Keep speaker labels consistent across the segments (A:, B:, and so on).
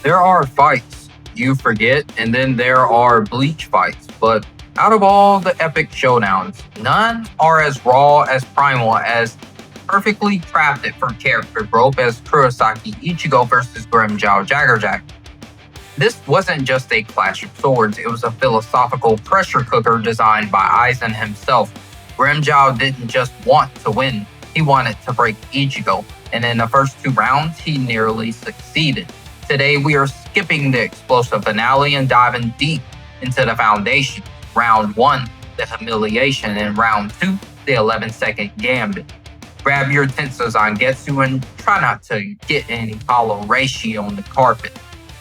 A: There are fights you forget, and then there are bleach fights, but out of all the epic showdowns, none are as raw, as primal, as perfectly crafted for character growth as Kurosaki Ichigo versus Grimmjow Jaggerjack. This wasn't just a clash of swords, it was a philosophical pressure cooker designed by Aizen himself. Grimmjow didn't just want to win, he wanted to break Ichigo, and in the first two rounds, he nearly succeeded. Today, we are skipping the explosive finale and diving deep into the foundation. Round 1, the humiliation, and Round 2, the 11-second gambit. Grab your Tensor Zangetsu and try not to get any hollow ratio on the carpet.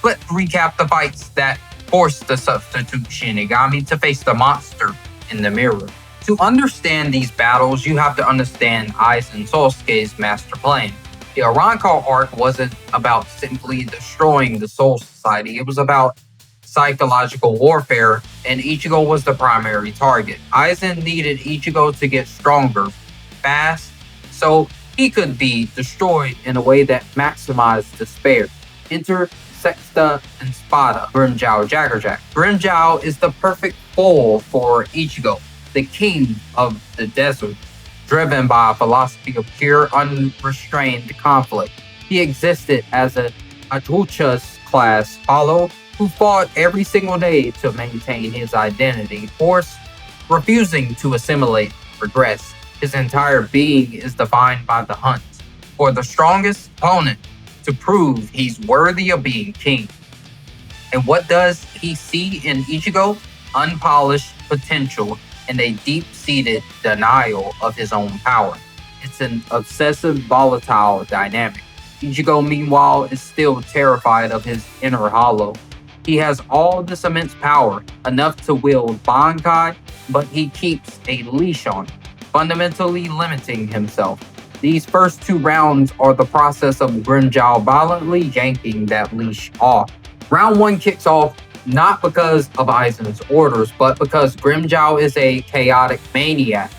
A: Let's recap the fights that forced the substitute Shinigami to face the monster in the mirror. To understand these battles, you have to understand Aizen Sosuke's master plan. The Arrancar arc wasn't about simply destroying the Soul Society, it was about psychological warfare, and Ichigo was the primary target. Aizen needed Ichigo to get stronger, fast, so he could be destroyed in a way that maximized despair. Enter Sexta and Spada, Grimmjow Jaggerjack. Grimmjow is the perfect foil for Ichigo, the king of the desert, driven by a philosophy of pure, unrestrained conflict. He existed as a Achucha's class follower who fought every single day to maintain his identity, refusing to assimilate, regress. His entire being is defined by the hunt for the strongest opponent to prove he's worthy of being king. And what does he see in Ichigo? Unpolished potential and a deep-seated denial of his own power. It's an obsessive, volatile dynamic. Ichigo, meanwhile, is still terrified of his inner hollow. He has all this immense power, enough to wield Bankai, but he keeps a leash on it, fundamentally limiting himself. These first two rounds are the process of Grimmjow violently yanking that leash off. Round 1 kicks off not because of Aizen's orders, but because Grimmjow is a chaotic maniac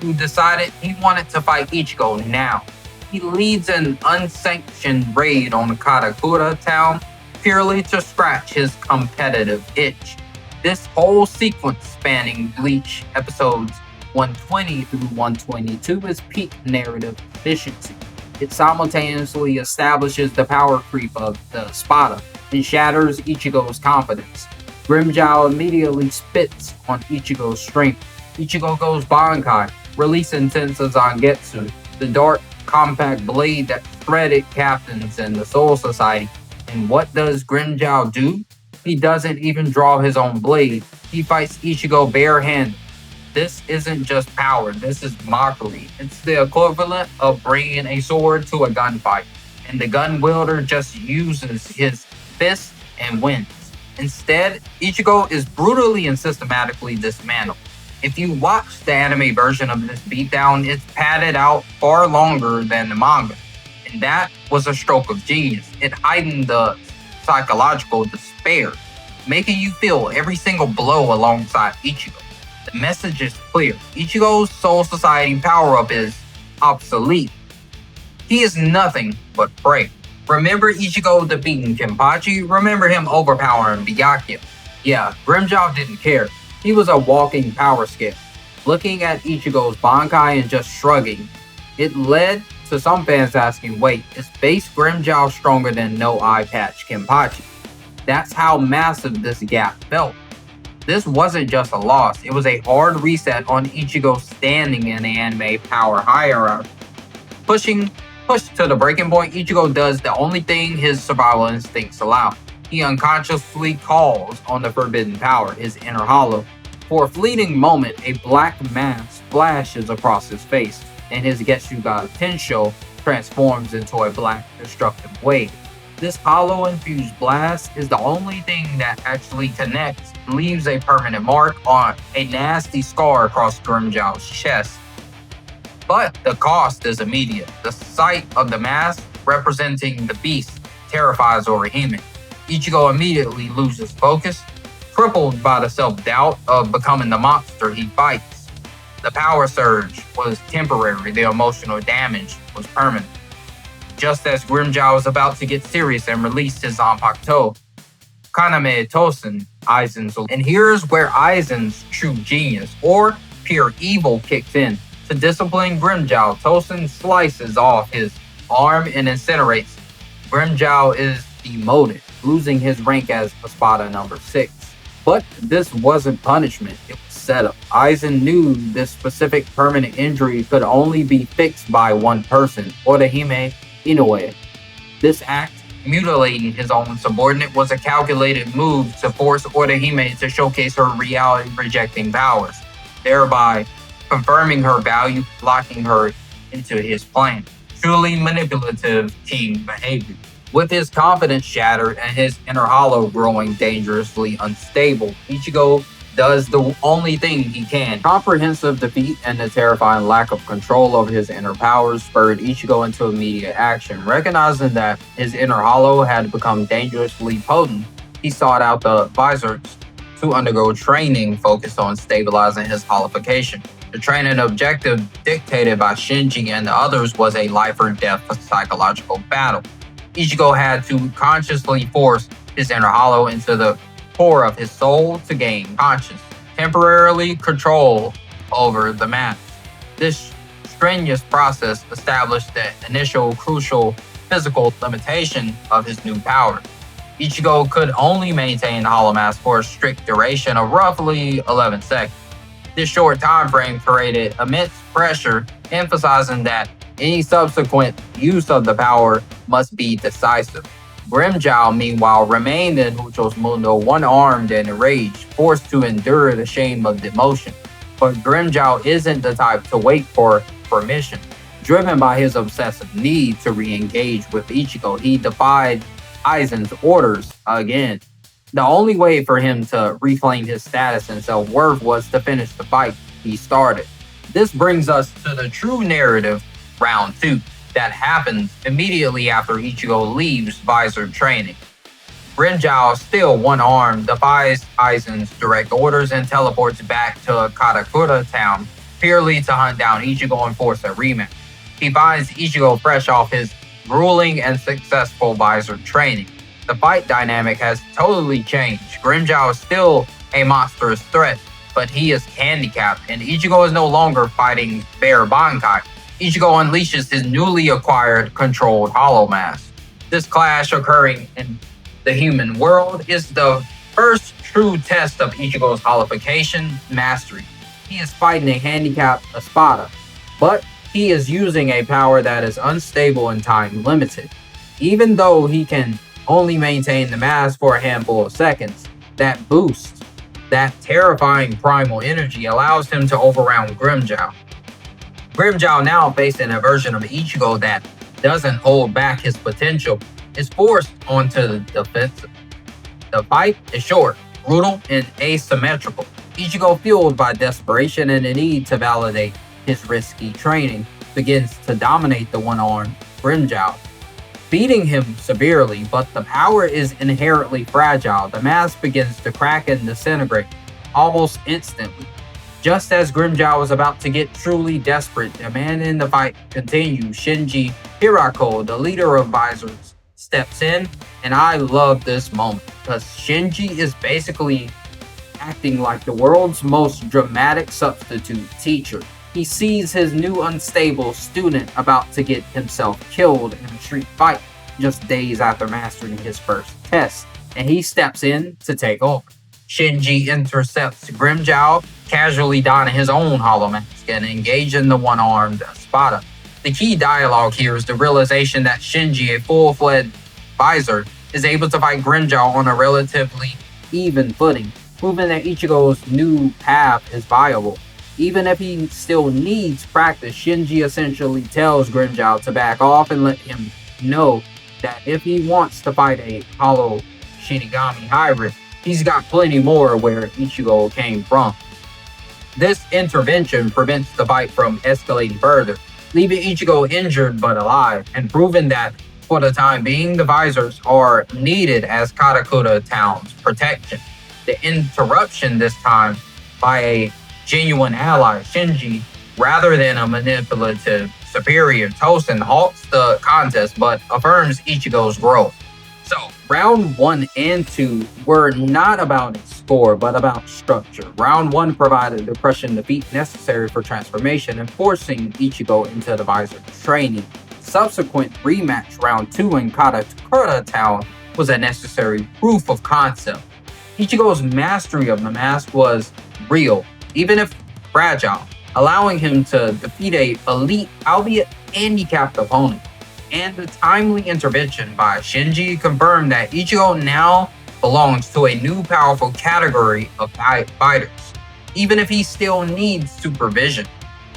A: who decided he wanted to fight Ichigo now. He leads an unsanctioned raid on Katakura town purely to scratch his competitive itch. This whole sequence spanning Bleach episodes 120 through 122 is peak narrative efficiency. It simultaneously establishes the power creep of the Spada and shatters Ichigo's confidence. Grimmjow immediately spits on Ichigo's strength. Ichigo goes Bankai, releasing Tensor Zangetsu, the dark, compact blade that threaded captains in the Soul Society. And what does Grimmjow do? He doesn't even draw his own blade. He fights Ichigo barehanded. This isn't just power, this is mockery. It's the equivalent of bringing a sword to a gunfight, and the gun wielder just uses his fist and wins. Instead, Ichigo is brutally and systematically dismantled. If you watch the anime version of this beatdown, it's padded out far longer than the manga, and that was a stroke of genius. It heightened the psychological despair, making you feel every single blow alongside Ichigo. The message is clear. Ichigo's Soul Society power-up is obsolete. He is nothing but prey. Remember Ichigo defeating Kenpachi? Remember him overpowering Byakuya? Yeah, Grimmjow didn't care. He was a walking power scale. Looking at Ichigo's Bankai and just shrugging, it led to some fans asking, wait, is base Grimmjow stronger than no eye patch Kenpachi? That's how massive this gap felt. This wasn't just a loss, it was a hard reset on Ichigo's standing in the anime power hierarchy. Pushed to the breaking point, Ichigo does the only thing his survival instincts allow. He unconsciously calls on the forbidden power, his inner hollow. For a fleeting moment, a black mass flashes across his face, and his Getsuga Tensho transforms into a black destructive wave. This hollow-infused blast is the only thing that actually connects and leaves a permanent mark on a nasty scar across Grimmjow's chest. But the cost is immediate. The sight of the mask representing the beast terrifies Orihime. Ichigo immediately loses focus, crippled by the self-doubt of becoming the monster he fights. The power surge was temporary, the emotional damage was permanent. Just as Grimmjow was about to get serious and release his Zanpakuto, Kaname Tosen, Aizen's. And here's where Aizen's true genius, or pure evil, kicks in. To discipline Grimmjow, Tosen slices off his arm and incinerates. Grimmjow is demoted, losing his rank as Espada number 6. But this wasn't punishment, it was setup. Aizen knew this specific permanent injury could only be fixed by one person, Orihime Inoue. This act, mutilating his own subordinate, was a calculated move to force Orihime to showcase her reality-rejecting powers, thereby confirming her value, locking her into his plan. Truly manipulative king behavior. With his confidence shattered and his inner hollow growing dangerously unstable, Ichigo does the only thing he can. Comprehensive defeat and the terrifying lack of control over his inner powers spurred Ichigo into immediate action. Recognizing that his inner hollow had become dangerously potent, he sought out the visors to undergo training focused on stabilizing his holification. The training objective dictated by Shinji and the others was a life or death psychological battle. Ichigo had to consciously force his inner hollow into the core of his soul to gain conscious, temporarily control over the mass. This strenuous process established the initial crucial physical limitation of his new power. Ichigo could only maintain the hollow mass for a strict duration of roughly 11 seconds. This short time frame created immense pressure, emphasizing that any subsequent use of the power must be decisive. Grimmjow, meanwhile, remained in Mucho's Mundo one-armed and enraged, forced to endure the shame of demotion. But Grimmjow isn't the type to wait for permission. Driven by his obsessive need to re-engage with Ichigo, he defied Aizen's orders again. The only way for him to reclaim his status and self-worth was to finish the fight he started. This brings us to the true narrative, round 2, that happens immediately after Ichigo leaves Visor training. Grimmjow, still one-armed, defies Aizen's direct orders and teleports back to Karakura town, purely to hunt down Ichigo and force a rematch. He finds Ichigo fresh off his grueling and successful Visor training. The fight dynamic has totally changed. Grimmjow is still a monstrous threat, but he is handicapped, and Ichigo is no longer fighting bare Bankai. Ichigo unleashes his newly acquired controlled hollow mass. This clash occurring in the human world is the first true test of Ichigo's holification mastery. He is fighting a handicapped Espada, but he is using a power that is unstable and time limited. Even though he can only maintain the mass for a handful of seconds, that boost, that terrifying primal energy allows him to overwhelm Grimmjow. Grimmjow, now facing a version of Ichigo that doesn't hold back his potential, is forced onto the defensive. The fight is short, brutal, and asymmetrical. Ichigo, fueled by desperation and the need to validate his risky training, begins to dominate the one-armed Grimmjow, beating him severely, but the power is inherently fragile. The mass begins to crack and disintegrate almost instantly. Just as Grimmjow was about to get truly desperate, demanding the fight continue, Shinji Hirako, the leader of Visors, steps in, and I love this moment because Shinji is basically acting like the world's most dramatic substitute teacher. He sees his new unstable student about to get himself killed in a street fight just days after mastering his first test, and he steps in to take over. Shinji intercepts Grimmjow, casually donning his own hollow mask and engaging the one-armed Espada. The key dialogue here is the realization that Shinji, a full-fledged Visor, is able to fight Grimmjow on a relatively even footing, proving that Ichigo's new path is viable. Even if he still needs practice, Shinji essentially tells Grimmjow to back off and let him know that if he wants to fight a hollow Shinigami hybrid, he's got plenty more where Ichigo came from. This intervention prevents the fight from escalating further, leaving Ichigo injured but alive, and proving that, for the time being, the Visors are needed as Karakura town's protection. The interruption this time by a genuine ally, Shinji, rather than a manipulative superior Tosin halts the contest but affirms Ichigo's growth. So, round 1 and 2 were not about score, but about structure. Round 1 provided the crushing defeat necessary for transformation and forcing Ichigo into the visor training. Subsequent rematch round 2 in Katakura Town was a necessary proof of concept. Ichigo's mastery of the mask was real, even if fragile, allowing him to defeat a elite, albeit handicapped opponent. And the timely intervention by Shinji confirmed that Ichigo now belongs to a new powerful category of fighters, even if he still needs supervision.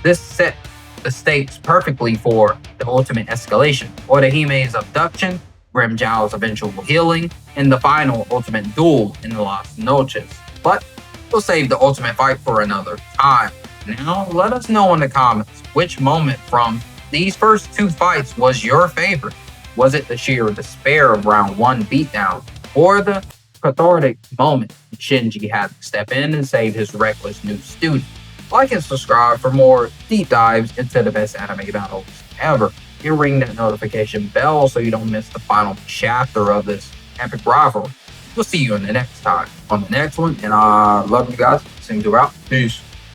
A: This set the stakes perfectly for the ultimate escalation, Odahime's abduction, Grimmjow's eventual healing, and the final ultimate duel in the Las Noches. But we'll save the ultimate fight for another time. Now, let us know in the comments which moment from these first 2 fights was your favorite. Was it the sheer despair of round 1 beatdown, or the cathartic moment Shinji had to step in and save his reckless new student? Like and subscribe for more deep dives into the best anime battles ever. And ring that notification bell so you don't miss the final chapter of this epic rivalry. We'll see you in the next time on the next one, and I love you guys. SeemlyTuber out. Peace.